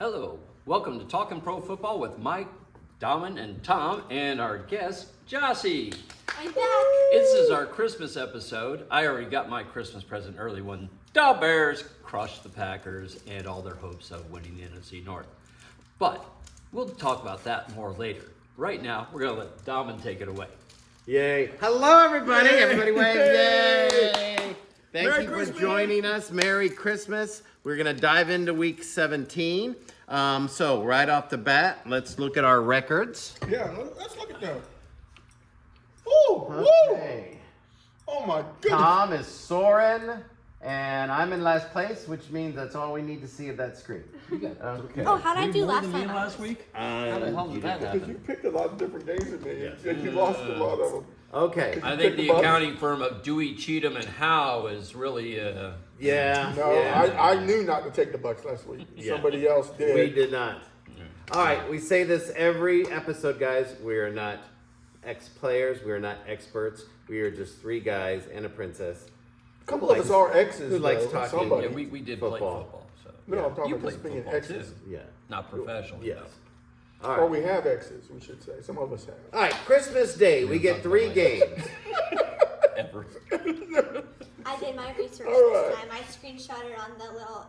Hello, welcome to Talking Pro Football with Mike, Domin, and Tom, and our guest, Jocelyn. I'm back. This is our Christmas episode. I already got my Christmas present early when the Bears crushed the Packers and all their hopes of winning the NFC North. But we'll talk about that more later. Right now, we're going to let Domin take it away. Yay. Hello, everybody. Yay. Everybody wave. Yay. Thank Merry you for Christmas. joining us. Merry Christmas. We're going to dive into week 17. So right off the bat, let's look at our records. Yeah, let's look at that. Woo! Okay. Oh my goodness. Tom is soaring, and I'm in last place, which means that's all we need to see of that screen. Okay. Oh, how did I do last than me time? last week? How the hell did that Because you happen? picked a lot of different games in there, and you lost a lot of them. Okay. I think the accounting firm of Dewey, Cheatham, and Howe is really... Yeah. No, yeah. I knew not to take the Bucks last week. Yeah. Somebody else did. We did not. All right, we say this every episode, guys. We are not ex-players. We are not experts. We are just three guys and a princess. A couple of us are exes. Who likes though, talking? Somebody. Yeah, we did play football. So. No, I'm talking You about played just being football, exes. too. Yeah. Not professionally, Yes. though. All Or right. we have exes, we should say. Some of us have. All right, Christmas Day, we get 3 games. Ever. I did my research All right. this time. I screenshotted on the little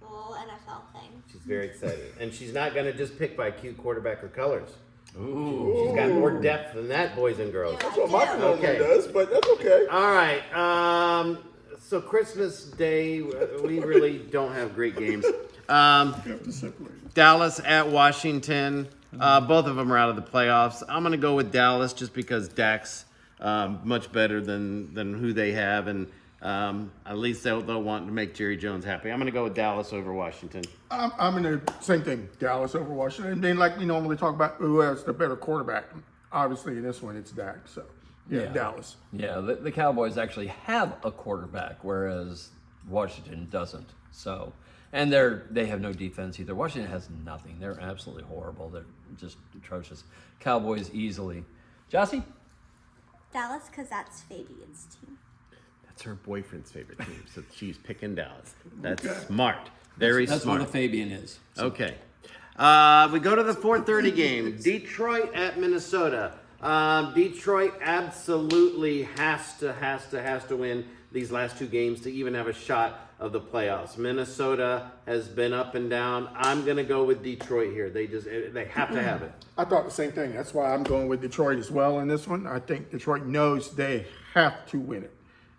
NFL thing. She's very excited. And she's not going to just pick by cute quarterback or colors. Ooh. She's got more depth than that, boys and girls. Yeah. That's what my family Okay. does, but that's okay. All right. So Christmas Day, we really don't have great games. Dallas at Washington. Both of them are out of the playoffs. I'm going to go with Dallas just because Dak's much better than who they have, and at least they'll want to make Jerry Jones happy. I'm going to go with Dallas over Washington. I'm in the same thing, Dallas over Washington. And then, like we normally talk about, who has the better quarterback? Obviously, in this one, it's Dak. So, yeah. Dallas. Yeah, the Cowboys actually have a quarterback, whereas Washington doesn't. So, and they have no defense either. Washington has nothing. They're absolutely horrible. They're just atrocious. Cowboys easily. Jossie? Dallas, because that's Fabian's team. That's her boyfriend's favorite team, so she's picking Dallas. That's smart. Very That's smart. what a Fabian is. So, Okay. We go to the 4:30 game. Detroit at Minnesota. Detroit absolutely has to win these last 2 games to even have a shot of the playoffs. Minnesota has been up and down. I'm going to go with Detroit here. They have to have it. I thought the same thing. That's why I'm going with Detroit as well in this one. I think Detroit knows they have to win it.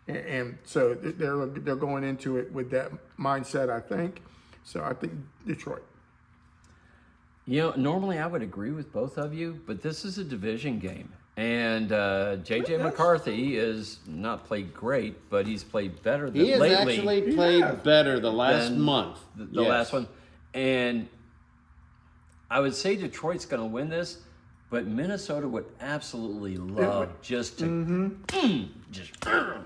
And so they're going into it with that mindset, I think. So I think Detroit. You know, normally I would agree with both of you, but this is a division game. And J.J. McCarthy is not played great, but he's played better than He has lately. actually played better the last than month. The Yes. last one. And I would say Detroit's going to win this, but Minnesota would absolutely love just to just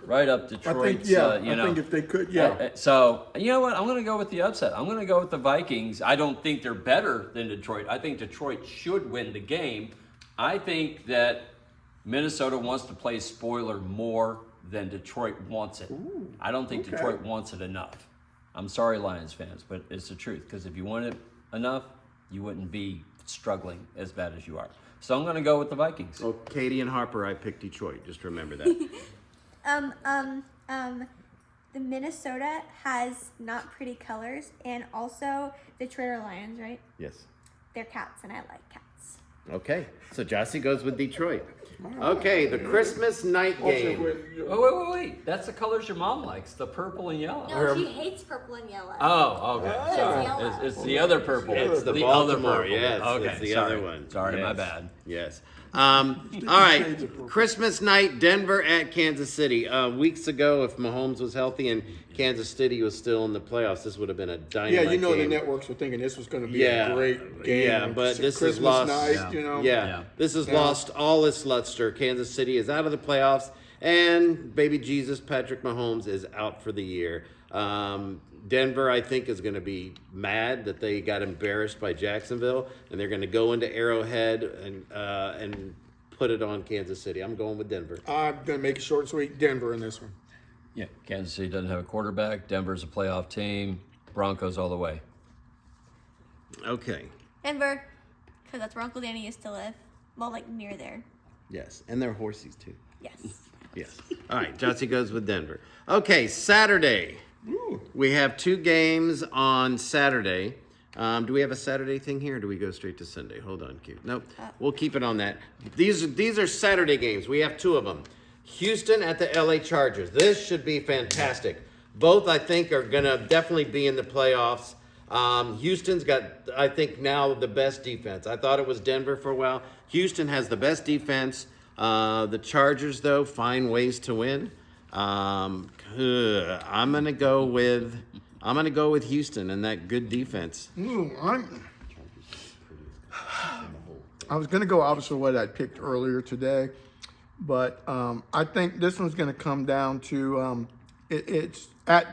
right up I Detroit's, think, you I know. think if they could, yeah. So, you know what? I'm going to go with the upset. I'm going to go with the Vikings. I don't think they're better than Detroit. I think Detroit should win the game. I think that Minnesota wants to play spoiler more than Detroit wants it. I don't think okay. Detroit wants it enough. I'm sorry, Lions fans, but it's the truth. Because if you want it enough, you wouldn't be struggling as bad as you are. So I'm going to go with the Vikings. Oh, Katie and Harper, I picked Detroit. Just remember that. The Minnesota has not pretty colors, and also Detroit are lions, right? Yes. They're cats, and I like cats. Okay, so Jossie goes with Detroit. Okay, the Christmas night game. Wait. That's the colors your mom likes, the purple and yellow. No, she hates purple and yellow. Oh, okay. Sorry. yellow. It's the other purple. It's the other Baltimore, purple. yes. Okay, It's the sorry. other one. Sorry, my Yes. bad. Yes. All right, Christmas night, Denver at Kansas City. Weeks ago, if Mahomes was healthy and Kansas City was still in the playoffs, this would have been a dynamite Yeah, you know game. the networks were thinking this was going to be a great game. Yeah, but this Christmas is lost. night, you know. Yeah, this has Yeah. lost all its luster. Kansas City is out of the playoffs, and baby Jesus, Patrick Mahomes, is out for the year. Denver, I think, is going to be mad that they got embarrassed by Jacksonville, and they're going to go into Arrowhead and put it on Kansas City. I'm going with Denver. I'm going to make it short and sweet. Denver in this one. Yeah, Kansas City doesn't have a quarterback. Denver's a playoff team. Broncos all the way. Okay. Denver, because that's where Uncle Danny used to live. Well, like near there. Yes, and they're horsies too. Yes. Yes. All right, Jossie goes with Denver. Okay, Saturday. We have 2 games on Saturday. Do we have a Saturday thing here, or do we go straight to Sunday? Hold on, Q. Nope. We'll keep it on that. These are Saturday games. We have 2 of them. Houston at the LA Chargers. This should be fantastic. Both, I think, are going to definitely be in the playoffs. Houston's got, I think, now the best defense. I thought it was Denver for a while. Houston has the best defense. The Chargers, though, find ways to win. I'm gonna go with Houston and that good defense. I was going to go obviously what I picked earlier today, but I think this one's going to come down to it's at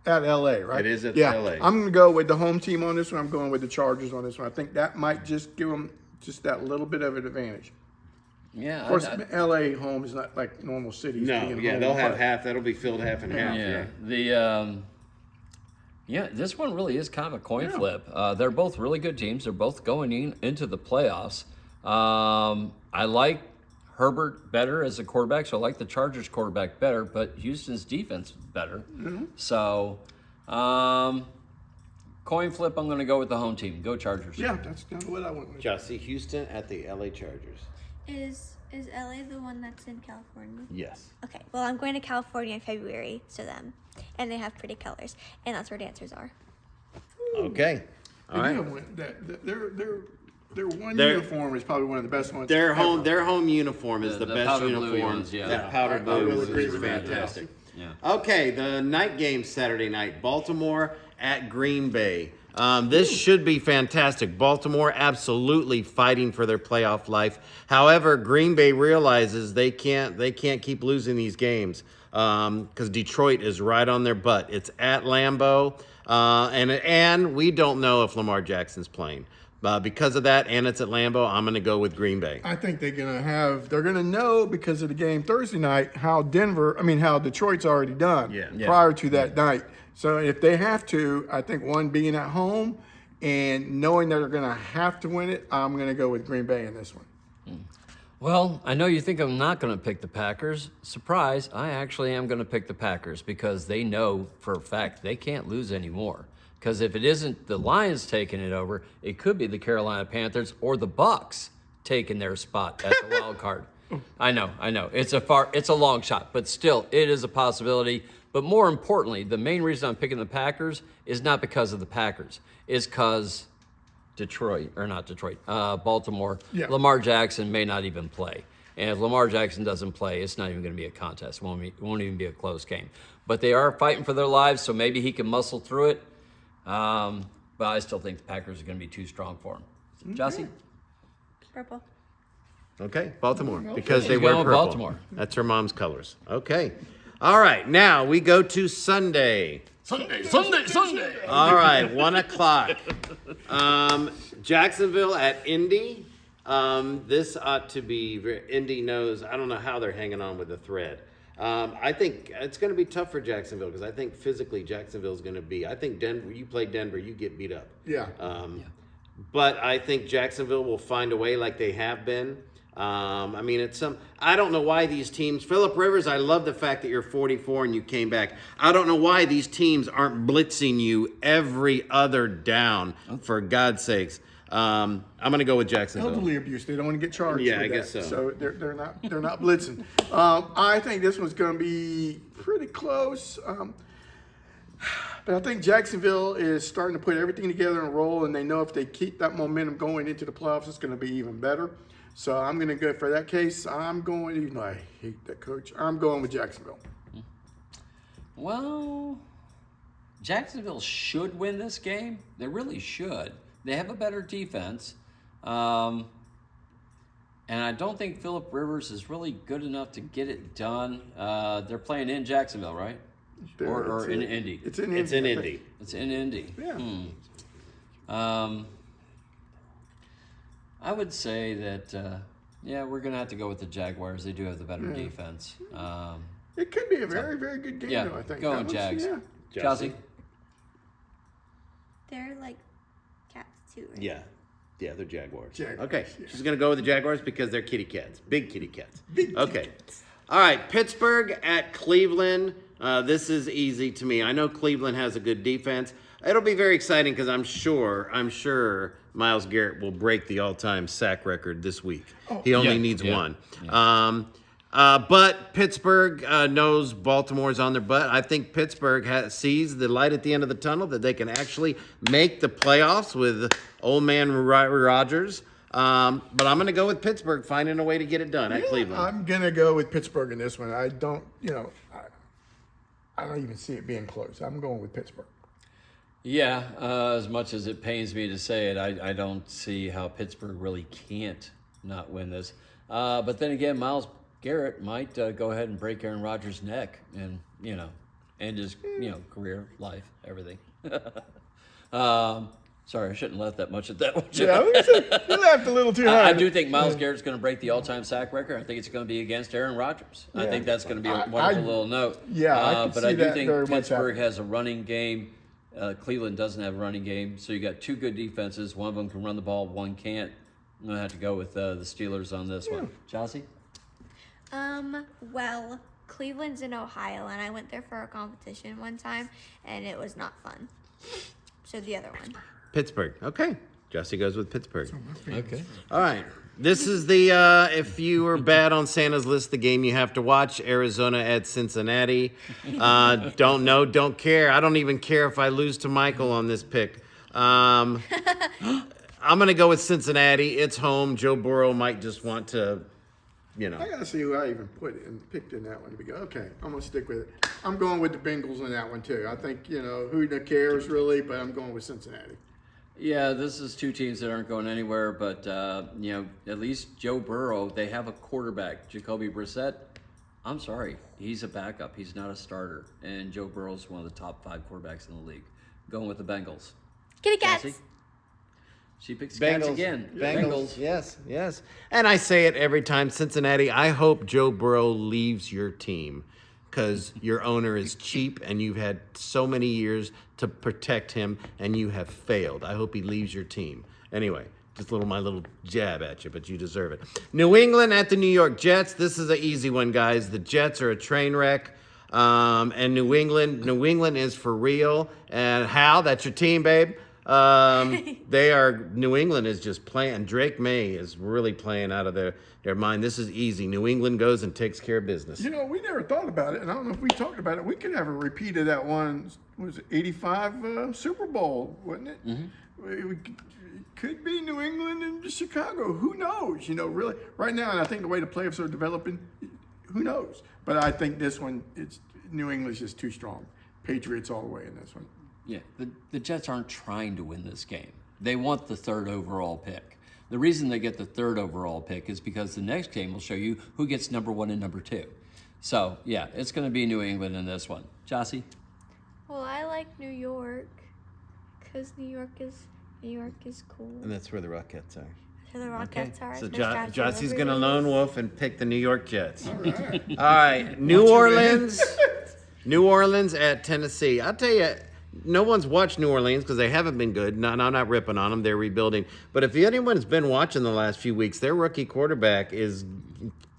LA, right? It is at LA. I'm going to go with the home team on this one. I'm going with the Chargers on this one. I think that might just give them just that little bit of an advantage. Yeah. Of course, LA home is not like normal cities. No, being yeah, home, they'll have but- half. That'll be filled half and half. Yeah. This one really is kind of a coin flip. They're both really good teams. They're both going into the playoffs. I like Herbert better as a quarterback, so I like the Chargers quarterback better, but Houston's defense better. So, coin flip, I'm going to go with the home team. Go Chargers. Yeah, that's kind of what I went with. Jossie, Houston at the LA Chargers. Is LA the one that's in California? Yes. Okay. Well, I'm going to California in February, so them, and they have pretty colors, and that's where dancers are. Okay. All right. Their one Their- uniform is probably one of the best ones. Their ever. home uniform is the best powder blue uniform. ones, yeah. That powder I blue will agree is with that, fantastic. Yeah. Okay, the night game Saturday night, Baltimore at Green Bay. This should be fantastic. Baltimore absolutely fighting for their playoff life. However, Green Bay realizes they can't keep losing these games because Detroit is right on their butt. It's at Lambeau, and we don't know if Lamar Jackson's playing. Because of that, and it's at Lambeau, I'm going to go with Green Bay. I think they're gonna know because of the game Thursday night how Detroit's already done Yeah. prior to that night. So if they have to, I think one being at home and knowing that they're gonna have to win it, I'm gonna go with Green Bay in this one. Well, I know you think I'm not going to pick the Packers. Surprise, I actually am going to pick the Packers because they know for a fact they can't lose anymore. Because if it isn't the Lions taking it over, it could be the Carolina Panthers or the Bucks taking their spot at the wild card. I know. It's a long shot, but still, it is a possibility. But more importantly, the main reason I'm picking the Packers is not because of the Packers. It's because Baltimore, Yeah. Lamar Jackson may not even play. And if Lamar Jackson doesn't play, it's not even going to be a contest. It won't even be a close game. But they are fighting for their lives, so maybe he can muscle through it. But I still think the Packers are going to be too strong for him. Jossie? Purple. Okay, Baltimore, because they She's wear going with purple. Baltimore. That's her mom's colors. Okay. All right, now we go to Sunday. Sunday! All right, 1 o'clock. Jacksonville at Indy. This ought to be, Indy knows, I don't know how they're hanging on with the thread. I think it's going to be tough for Jacksonville because I think physically Jacksonville's going to be, I think Denver, you play Denver, you get beat up. Yeah. But I think Jacksonville will find a way like they have been. I don't know why these teams, Phillip Rivers, I love the fact that you're 44 and you came back. I don't know why these teams aren't blitzing you every other down, for God's sakes. I'm going to go with Jacksonville. Elderly abuse. They don't want to get charged. Yeah, with I guess that. so. So they're not blitzing. I think this one's going to be pretty close. But I think Jacksonville is starting to put everything together and roll, and they know if they keep that momentum going into the playoffs, it's going to be even better. So I'm going to go for that case. Even though I hate that coach, I'm going with Jacksonville. Well, Jacksonville should win this game. They really should. They have a better defense. And I don't think Phillip Rivers is really good enough to get it done. They're playing in Jacksonville, right? Or in Indy. It's in It's in Indy. It's in Indy. Yeah. I would say that, we're going to have to go with the Jaguars. They do have the better defense. It could be a very, very good game, Yeah, though, I think. go That with one's- Jags. Yeah. Jossie? They're like cats too, right? Yeah. Yeah, they're Jaguars. Jaguars, Okay, yeah. she's going to go with the Jaguars because they're kitty cats. Big kitty cats. Okay. All right, Pittsburgh at Cleveland. This is easy to me. I know Cleveland has a good defense. It'll be very exciting because I'm sure Myles Garrett will break the all-time sack record this week. He only needs one. Yeah. But Pittsburgh knows Baltimore's on their butt. I think Pittsburgh sees the light at the end of the tunnel, that they can actually make the playoffs with old man Rodgers. But I'm going to go with Pittsburgh finding a way to get it done at Cleveland. I'm gonna go with Pittsburgh in this one. I don't even see it being close. I'm going with Pittsburgh. Yeah, as much as it pains me to say it, I don't see how Pittsburgh really can't not win this. But then again, Myles Garrett might go ahead and break Aaron Rodgers' neck and, end his, career, life, everything. Sorry, I shouldn't laugh that much at that one. Yeah, you laughed a little too hard. I do think Myles Garrett's going to break the all-time sack record. I think it's going to be against Aaron Rodgers. I think that's going to be a wonderful little note. Yeah, I can but see I do that think very much Pittsburgh happening. has a running game. Cleveland doesn't have a running game, so you got two good defenses. One of them can run the ball, one can't. I'm going to have to go with the Steelers on this one. Chelsea? Well, Cleveland's in Ohio, and I went there for a competition one time, and it was not fun. So the other one. Pittsburgh. Okay. Jesse goes with Pittsburgh. Okay. All right. This is the, if you were bad on Santa's list, the game you have to watch, Arizona at Cincinnati. Don't know, don't care. I don't even care if I lose to Michael on this pick. I'm going to go with Cincinnati. It's home. Joe Burrow might just want to, I gotta see who I even picked in that one. Okay, I'm gonna stick with it. I'm going with the Bengals in that one too. I think who cares really, but I'm going with Cincinnati. Yeah, this is two teams that aren't going anywhere, but, at least Joe Burrow, they have a quarterback, Jacoby Brissett. I'm sorry, he's a backup. He's not a starter. And Joe Burrow's one of the top 5 quarterbacks in the league. Going with the Bengals. Kitty cats. Chelsea? She picks cats again. Bengals. Yes. And I say it every time, Cincinnati, I hope Joe Burrow leaves your team because your owner is cheap and you've had so many years to protect him and you have failed. I hope he leaves your team. Anyway, just my little jab at you, but you deserve it. New England at the New York Jets. This is an easy one, guys. The Jets are a train wreck. And New England is for real. And Hal, that's your team, babe. New England is just playing. Drake May is really playing out of their mind. This is easy. New England goes and takes care of business. We never thought about it, and I don't know if we talked about it. We could have a repeat of that one. Was it 85 Super Bowl, wasn't it? Mm-hmm. It could be New England and Chicago. Who knows? Really, right now, and I think the way the playoffs are developing, who knows? But I think this one, New England's just too strong. Patriots all the way in this one. Yeah, the Jets aren't trying to win this game. They want the 3rd overall pick. The reason they get the 3rd overall pick is because the next game will show you who gets number 1 and number 2. So, yeah, it's going to be New England in this one. Jossie? Well, I like New York because New York is cool. And that's where the Rockets are. So the Rockets are. So Miss Statue of Jossie's going to Liberty. lone wolf and pick the New York Jets. All right. New Orleans. New Orleans at Tennessee. I'll tell you, no one's watched New Orleans because they haven't been good. No, I'm not ripping on them. They're rebuilding. But if anyone's been watching the last few weeks, their rookie quarterback is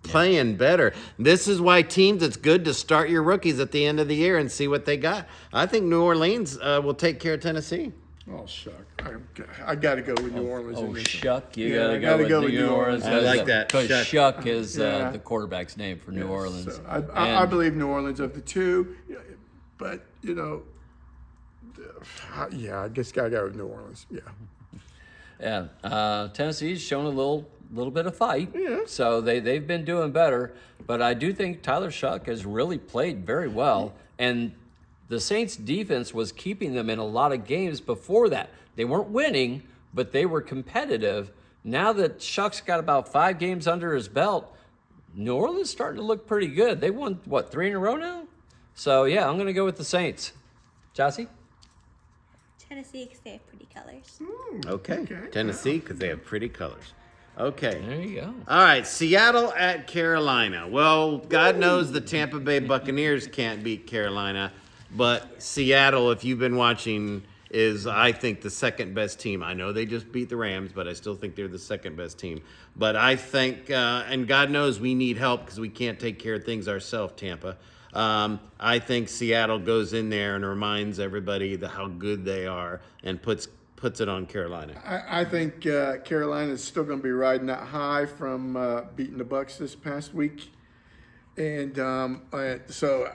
playing better. This is why teams, it's good to start your rookies at the end of the year and see what they got. I think New Orleans will take care of Tennessee. Oh, shuck. I got to go with New Orleans. in this one. Shuck. You Yeah, got to go with with New New Orleans. Orleans. I like that. Because Shuck. Shuck is Yeah. the quarterback's name for New Orleans. So I believe New Orleans of the two, but I guess I got with New Orleans. Yeah. Yeah, Tennessee's shown a little bit of fight. Yeah. So they've been doing better. But I do think Tyler Shuck has really played very well. And the Saints' defense was keeping them in a lot of games before that. They weren't winning, but they were competitive. Now that Shuck's got about 5 games under his belt, New Orleans starting to look pretty good. They won, 3 in a row now? So, yeah, I'm going to go with the Saints. Jossie? Tennessee because they have pretty colors. Okay. Tennessee because they have pretty colors. Okay. There you go. All right, Seattle at Carolina. Well, God knows the Tampa Bay Buccaneers can't beat Carolina, but Seattle, if you've been watching is, I think, the second best team. I know they just beat the Rams, but I still think they're the second best team. But I think, and God knows we need help because we can't take care of things ourselves, Tampa. I think Seattle goes in there and reminds everybody how good they are and puts it on Carolina. I think Carolina is still going to be riding that high from beating the Bucs this past week. And so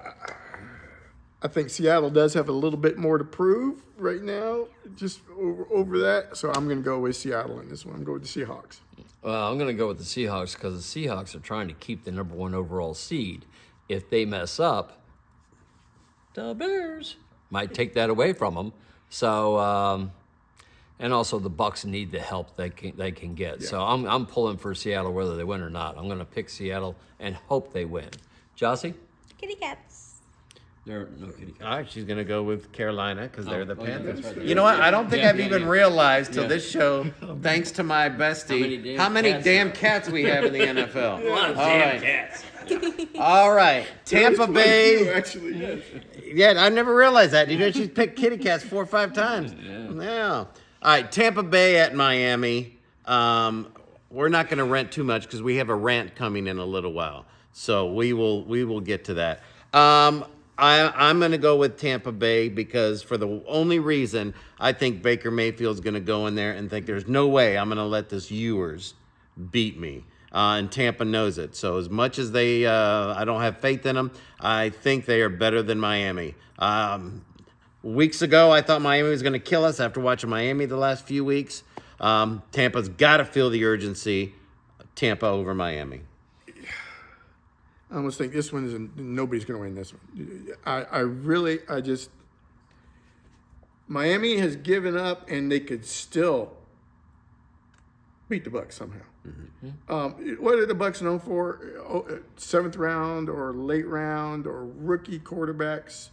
I think Seattle does have a little bit more to prove right now, just over that. So I'm going to go with Seattle in this one. I'm going with the Seahawks. Well, I'm going to go with the Seahawks because the Seahawks are trying to keep the number 1 overall seed. If they mess up, the Bears might take that away from them. So, and also the Bucs need the help they can get. Yeah. So I'm pulling for Seattle whether they win or not. I'm going to pick Seattle and hope they win. Jocelyn? Kitty cats. There are no kitty cats. All right, she's going to go with Carolina because they're the Panthers. Right. You know what? I don't think I've even realized till this show, thanks to my bestie, how many damn cats we have in the NFL. A lot of damn cats. All right, Tampa Bay. Actually, yes. Yeah, I never realized that. You know, she's picked kitty cats 4 or 5 times. Yeah. All right, Tampa Bay at Miami. We're not going to rant too much because we have a rant coming in a little while. So we will get to that. I'm going to go with Tampa Bay because for the only reason I think Baker Mayfield's going to go in there and think there's no way I'm going to let this Ewers beat me. And Tampa knows it. So as much as I don't have faith in them, I think they are better than Miami. Weeks ago, I thought Miami was going to kill us after watching Miami the last few weeks. Tampa's got to feel the urgency. Tampa over Miami. I almost think this one is nobody's going to win this one. Miami has given up, and they could still beat the Bucs somehow. Mm-hmm. What are the Bucs known for? 7th round or late round or rookie quarterbacks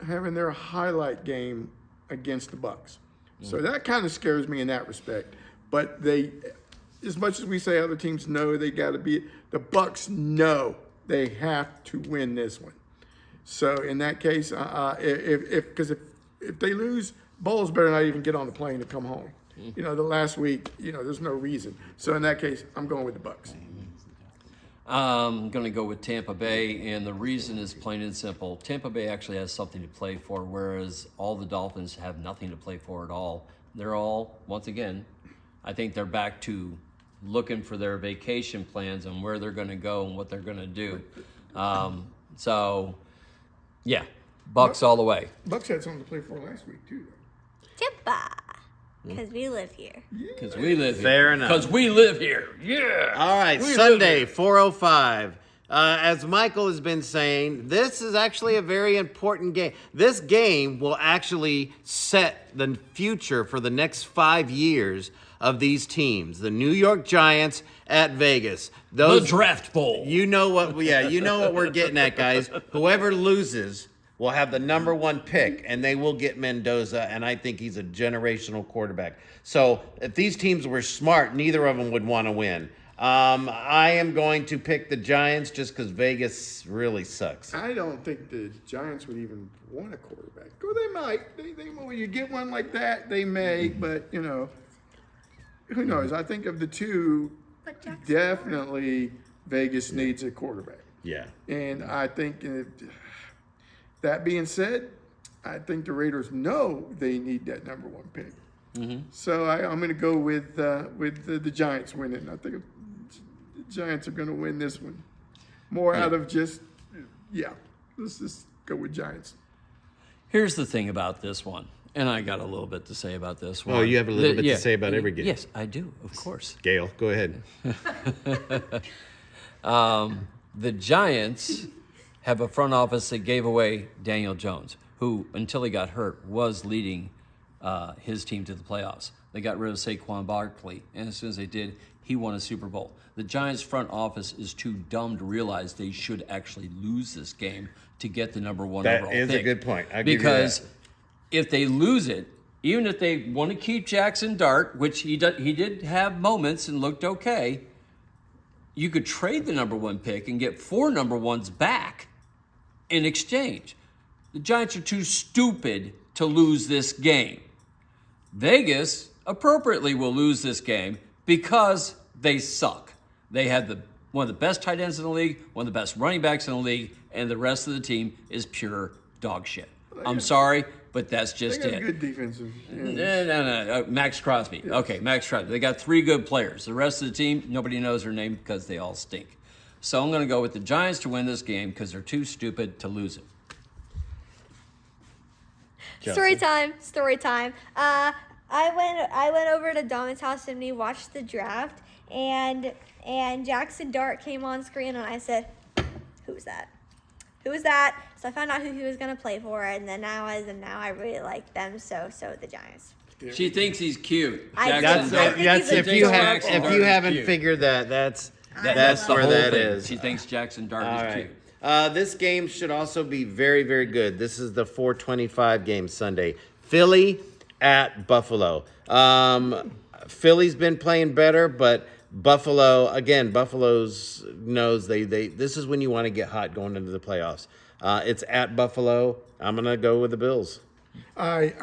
having their highlight game against the Bucs. So that kind of scares me in that respect. But as much as we say other teams know they got to beat, the Bucs know they have to win this one. So in that case, if they lose, Bowles better not even get on the plane to come home. You know, the last week, there's no reason. So in that case, I'm going with the Bucs. I'm going to go with Tampa Bay, and the reason is plain and simple. Tampa Bay actually has something to play for, whereas all the Dolphins have nothing to play for at all. They're all, once again, I think they're back to looking for their vacation plans and where they're going to go and what they're going to do. So, yeah, Bucs all the way. Bucs had something to play for last week, too, though. Tampa. Because we live here. Because we live here. Fair enough. Because we live here. Yeah. All right, Sunday, 4:05. As Michael has been saying, this is actually a very important game. This game will actually set the future for the next 5 years of these teams. The New York Giants at Vegas. The Draft Bowl. You know what we're getting at, guys. Whoever loses will have the number 1 pick, and they will get Mendoza, and I think he's a generational quarterback. So if these teams were smart, neither of them would want to win. I am going to pick the Giants just because Vegas really sucks. I don't think the Giants would even want a quarterback. Well, they might. They when you get one like that, they may, but, who knows? I think of the two, definitely Vegas needs a quarterback. Yeah. And I think... that being said, I think the Raiders know they need that number 1 pick. Mm-hmm. So I'm going to go with the Giants winning. I think the Giants are going to win this one. More out of just, let's just go with Giants. Here's the thing about this one, and I got a little bit to say about this one. Oh, you have a little bit to say about every game. Yes, I do, of course. Gail, go ahead. The Giants have a front office that gave away Daniel Jones, who, until he got hurt, was leading his team to the playoffs. They got rid of Saquon Barkley, and as soon as they did, he won a Super Bowl. The Giants' front office is too dumb to realize they should actually lose this game to get the number 1 overall pick. That is a good point. Because if they lose it, even if they want to keep Jackson Dart, which he did have moments and looked okay, you could trade the number 1 pick and get 4 number 1s back in exchange. The Giants are too stupid to lose this game. Vegas appropriately will lose this game because they suck. They have one of the best tight ends in the league, one of the best running backs in the league, and the rest of the team is pure dog shit. I'm sorry, but that's just They got it. good defensive. No. Max Crosby. Yes. Okay, Max Crosby. They got 3 good players. The rest of the team, nobody knows their name because they all stink. So I'm going to go with the Giants to win this game because they're too stupid to lose it. Story time. I went over to Domin's house and we watched the draft, and Jackson Dart came on screen, and I said, "Who's that? Who is that?" So I found out who he was gonna play for, and then now I really like them. So the Giants. She thinks he's cute. That's he's if you adorable. haven't cute. figured that, that's That's the where whole that thing. is. She thinks Jackson Dart All is right. cute. This game should also be very, very good. This is the 4:25 game Sunday. Philly at Buffalo. Philly's been playing better, but Buffalo's knows they this is when you want to get hot going into the playoffs. It's at Buffalo. I'm gonna go with the Bills. I'm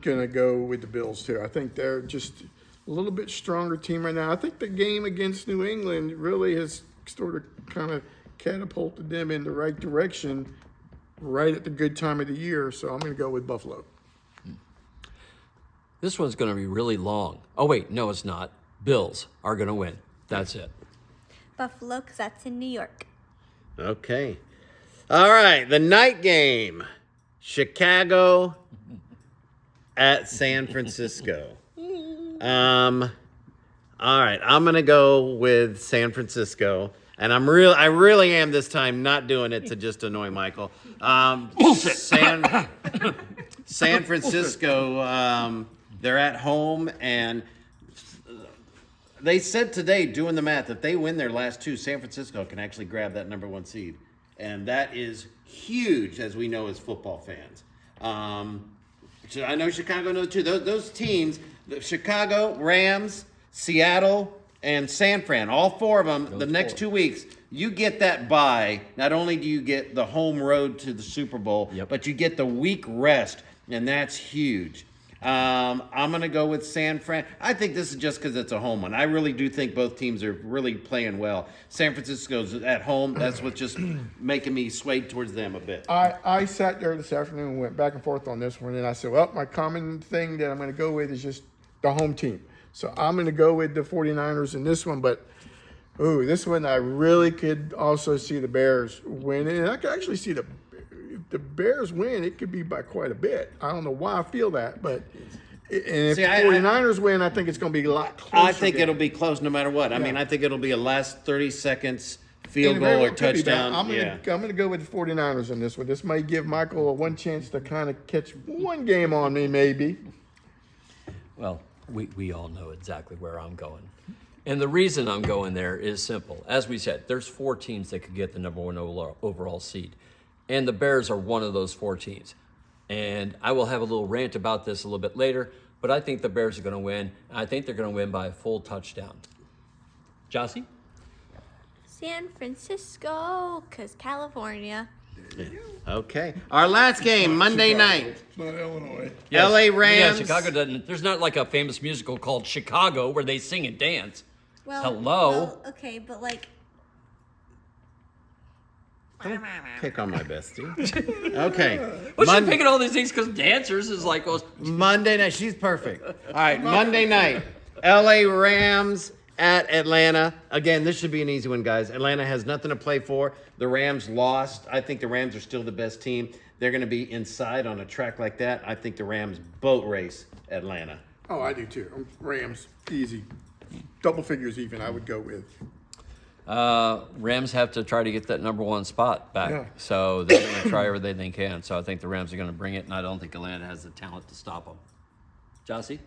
gonna go with the Bills too. I think they're just a little bit stronger team right now. I think the game against New England really has sort of kind of catapulted them in the right direction right at the good time of the year. So I'm gonna go with Buffalo. This one's going to be really long. Oh, wait, no, it's not. Bills are going to win. That's it. Buffalo, because that's in New York. Okay. All right, the night game. Chicago at San Francisco. All right, I'm gonna go with San Francisco, and I really am this time not doing it to just annoy Michael. San Francisco, they're at home, and they said today, doing the math, if they win their last 2, San Francisco can actually grab that number 1 seed, and that is huge, as we know as football fans. So I know Chicago knows too. Those teams, the Chicago, Rams, Seattle, and San Fran, all 4 of them, the next 2 weeks, you get that bye. Not only do you get the home road to the Super Bowl, but you get the week rest, and that's huge. I'm going to go with San Fran. I think this is just because it's a home one. I really do think both teams are really playing well. San Francisco's at home. That's what's just making me sway towards them a bit. I sat there this afternoon and went back and forth on this one, and I said, well, my common thing that I'm going to go with is just the home team. So I'm going to go with the 49ers in this one, but this one I really could also see the Bears winning. And I could actually see if the Bears win, it could be by quite a bit. I don't know why I feel that, but if the 49ers win, I think it's going to be a lot closer. I think it'll be close no matter what. I mean, I think it'll be a last 30 seconds field goal or touchdown. I'm going to go with the 49ers in this one. This may give Michael one chance to kind of catch one game on me, maybe. Well, we all know exactly where I'm going. And the reason I'm going there is simple. As we said, there's 4 teams that could get the number 1 overall seed. And the Bears are one of those 4 teams. And I will have a little rant about this a little bit later, but I think the Bears are going to win. I think they're going to win by a full touchdown. Jossie? San Francisco, because California. Okay. Our last game, Monday night. It's not Illinois. Yes. LA Rams. Yeah, Chicago doesn't. There's not like a famous musical called Chicago where they sing and dance. Well, Hello? Well, okay, but like. Don't pick on my bestie. Okay. Well, she's picking all these things because dancers is like, well, Monday night. She's perfect. All right, Monday night. LA Rams at Atlanta. Again, this should be an easy one, guys. Atlanta has nothing to play for. The Rams lost. I think the Rams are still the best team. They're going to be inside on a track like that. I think the Rams boat race Atlanta. Oh, I do too. Rams, easy. Double figures even, I would go with. Rams have to try to get that number 1 spot back. Yeah. So they're going to try everything they can. So I think the Rams are going to bring it, and I don't think Atlanta has the talent to stop them. Jossie?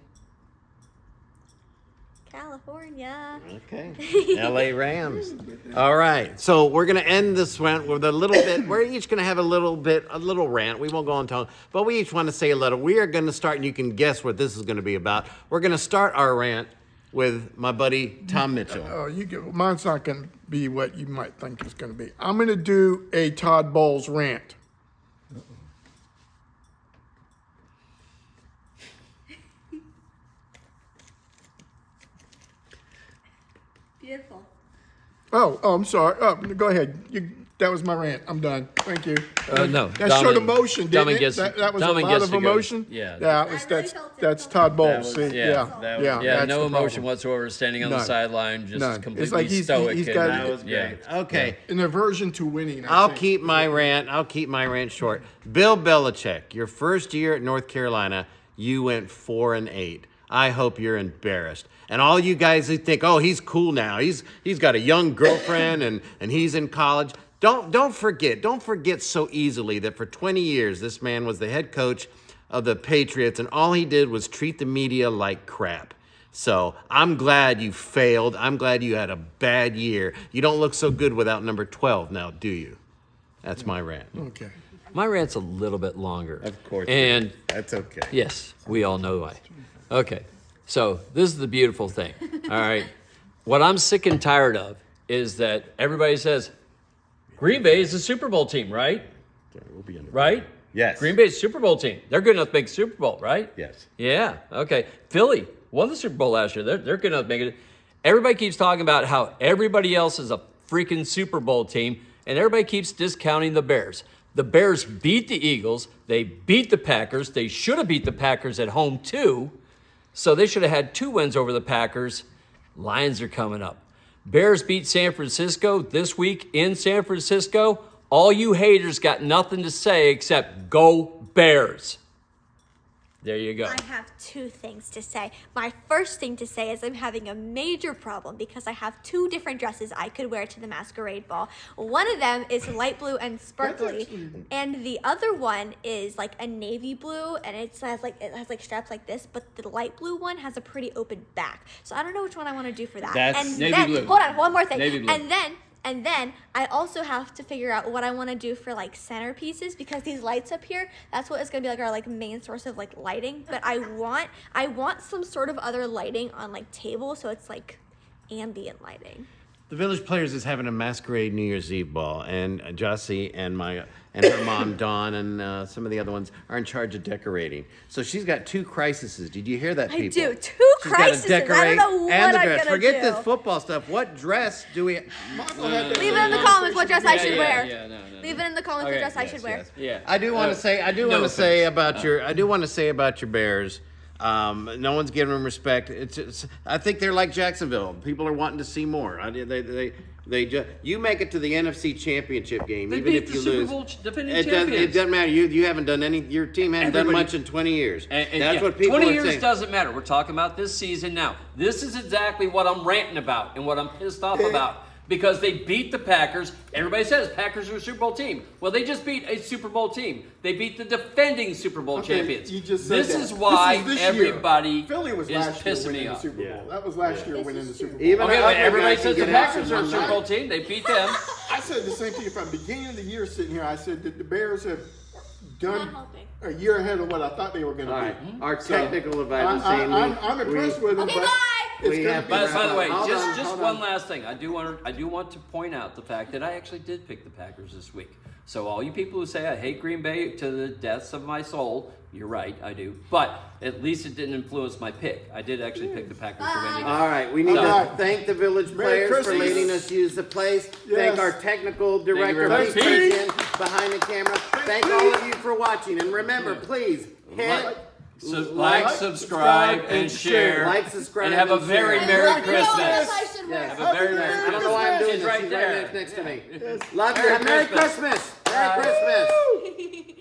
California. Okay. LA Rams. All right. So we're going to end this rant with a little bit. We're each going to have a little rant. We won't go on tone, but we each want to say a little. We are going to start, and you can guess what this is going to be about. We're going to start our rant with my buddy Tom Mitchell. Mine's not going to be what you might think it's going to be. I'm going to do a Todd Bowles rant. Beautiful. Oh, I'm sorry. Go ahead. That was my rant. I'm done. Thank you. No, That showed emotion, didn't Domin it? gets- That was a Domin lot gets of to go. emotion. Yeah. I really felt it. That's Todd Bowles. That was- See, yeah, yeah, that was- yeah. Yeah, that's no the emotion problem. whatsoever, standing on the None. sideline, just None. It's completely like he's stoic. got- That was yeah. great. Okay. An aversion to winning. I'll think. keep my rant short. Bill Belichick, your first year at North Carolina, you went 4-8. I hope you're embarrassed. And all you guys who think, oh, he's cool now. He's got a young girlfriend and he's in college. Don't forget so easily that for 20 years this man was the head coach of the Patriots, and all he did was treat the media like crap. So I'm glad you failed. I'm glad you had a bad year. You don't look so good without number 12 now, do you? That's my rant. Okay. My rant's a little bit longer. Of course. And That's okay. yes, we all know why. Okay, so this is the beautiful thing. All right, what I'm sick and tired of is that everybody says Green Bay is a Super Bowl team, right? We'll be under. Right? Yes. Green Bay's a Super Bowl team. They're good enough to make the Super Bowl, right? Yes. Yeah. Okay. Philly won the Super Bowl last year. They're good enough to make it. Everybody keeps talking about how everybody else is a freaking Super Bowl team, and everybody keeps discounting the Bears. The Bears beat the Eagles. They beat the Packers. They should have beat the Packers at home too. So they should have had 2 wins over the Packers. Lions are coming up. Bears beat San Francisco this week in San Francisco. All you haters got nothing to say except go Bears. There you go. I have 2 things to say. My first thing to say is I'm having a major problem because I have 2 different dresses I could wear to the masquerade ball. One of them is light blue and sparkly, and the other one is like a navy blue, and it has like straps like this, but the light blue one has a pretty open back. So I don't know which one I want to do for that. That's and navy then, blue. Hold on, one more thing. Navy blue. And then I also have to figure out what I want to do for like centerpieces, because these lights up here, that's what is going to be like our like main source of like lighting. But I want some sort of other lighting on like tables, so it's like ambient lighting. The Village Players is having a masquerade New Year's Eve ball, and Jossie and her mom Dawn and some of the other ones are in charge of decorating. So she's got 2 crises. Did you hear that, people? I do. 2 She's crises. got to decorate I don't know what and the I'm dress. gonna Forget do. this football stuff. What dress do we? Leave it in the comments what dress I should wear. No. Leave it in the comments what dress I should wear. Yeah. I do want to say. I do want to say about your Bears. No one's giving them respect. I think they're like Jacksonville. People are wanting to see more. You make it to the NFC Championship game, They even beat if the you Super lose. Bowl defending It champions. doesn't matter. You haven't done any. Your team hasn't done Everybody- much in 20 years. And That's yeah, what people 20 are years saying. doesn't matter. We're talking about this season now. This is exactly what I'm ranting about and what I'm pissed off about. Because they beat the Packers. Everybody says Packers are a Super Bowl team. Well, they just beat a Super Bowl team. They beat the defending Super Bowl champions. You just said This that. is why This year. everybody Philly was is last year pissing winning me the off. Super Bowl. Yeah. That was last year winning the Super Bowl. Even Okay, an but ugly everybody guy says the can get Packers out are a some Super money. Bowl team. They beat them. I said the same thing from the beginning of the year sitting here. I said that the Bears have done Not helping. a year ahead of what I thought they were going to All be. right. Our So, technical advisor saying I'm impressed with them. Okay, but bye. it's We gonna have be- to By the way, Hold on, just hold one on. last thing. I do want to point out the fact that I actually did pick the Packers this week. So all you people who say I hate Green Bay to the depths of my soul, you're right, I do. But at least it didn't influence my pick. I did actually pick the Packers to win the game. All right, we need So- to thank the Village Merry Players for Christmas. letting us use the place. Yes. Thank our technical director, very Pete much. Christian, behind the camera. Thank all of you for watching. And remember, please hit Like, subscribe, and share. Like, subscribe, and have a and very share. Merry I Christmas. I should wear. Have a very Merry I don't Christmas. know why I'm doing She's this. right She's there. right next to me. Love you. Merry Merry Christmas. Christmas. Merry Christmas.